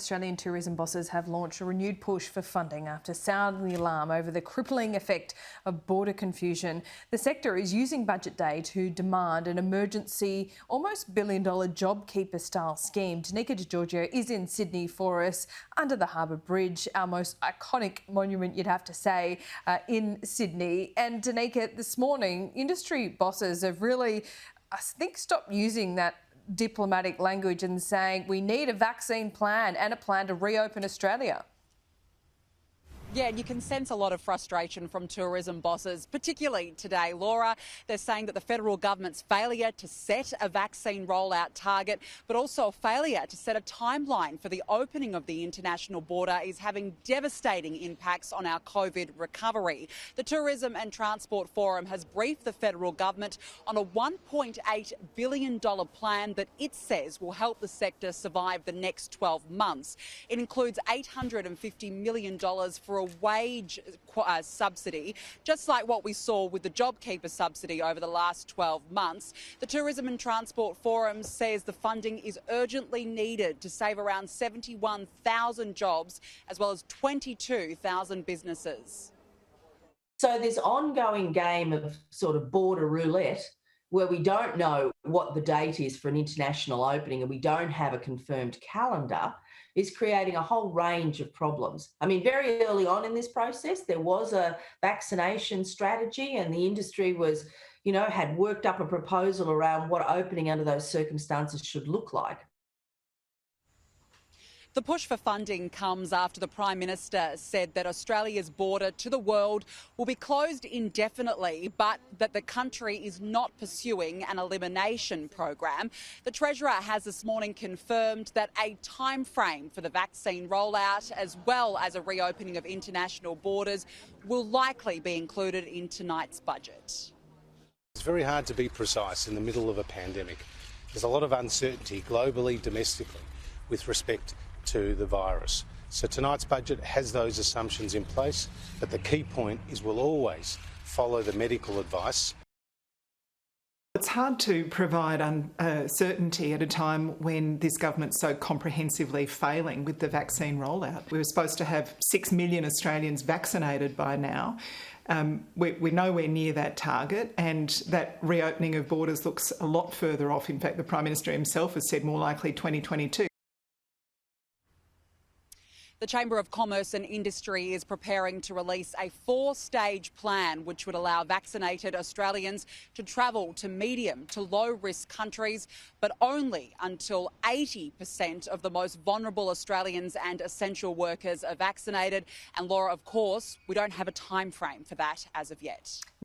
Australian tourism bosses have launched a renewed push for funding after sounding the alarm over the crippling effect of border confusion. The sector is using budget day to demand an emergency, almost $1 billion JobKeeper style scheme. Tanika DeGiorgio is in Sydney for us under the Harbour Bridge, our most iconic monument, you'd have to say, in Sydney. And Tanika, this morning, industry bosses have really, I think, stopped using that diplomatic language and saying we need a vaccine plan and a plan to reopen Australia. Yeah, and you can sense a lot of frustration from tourism bosses, particularly today, Laura. They're saying that the federal government's failure to set a vaccine rollout target, but also a failure to set a timeline for the opening of the international border is having devastating impacts on our COVID recovery. The Tourism and Transport Forum has briefed the federal government on a $1.8 billion plan that it says will help the sector survive the next 12 months. It includes $850 million for a wage subsidy, just like what we saw with the JobKeeper subsidy over the last 12 months. The Tourism and Transport Forum says the funding is urgently needed to save around 71,000 jobs as well as 22,000 businesses. So this ongoing game of sort of border roulette, where we don't know what the date is for an international opening and we don't have a confirmed calendar, is creating a whole range of problems. I mean, very early on in this process, there was a vaccination strategy and the industry was, had worked up a proposal around what opening under those circumstances should look like. The push for funding comes after the Prime Minister said that Australia's border to the world will be closed indefinitely, but that the country is not pursuing an elimination program. The Treasurer has this morning confirmed that a timeframe for the vaccine rollout, as well as a reopening of international borders, will likely be included in tonight's budget. It's very hard to be precise in the middle of a pandemic. There's a lot of uncertainty globally, domestically, with respect to the virus. So tonight's budget has those assumptions in place, but the key point is we'll always follow the medical advice. It's hard to provide certainty at a time when this government's so comprehensively failing with the vaccine rollout. We were supposed to have 6 million Australians vaccinated by now. We're nowhere near that target, and that reopening of borders looks a lot further off. In fact, the Prime Minister himself has said more likely 2022. The Chamber of Commerce and Industry is preparing to release a 4-stage plan which would allow vaccinated Australians to travel to medium to low-risk countries, but only until 80% of the most vulnerable Australians and essential workers are vaccinated. And Laura, of course, we don't have a time frame for that as of yet.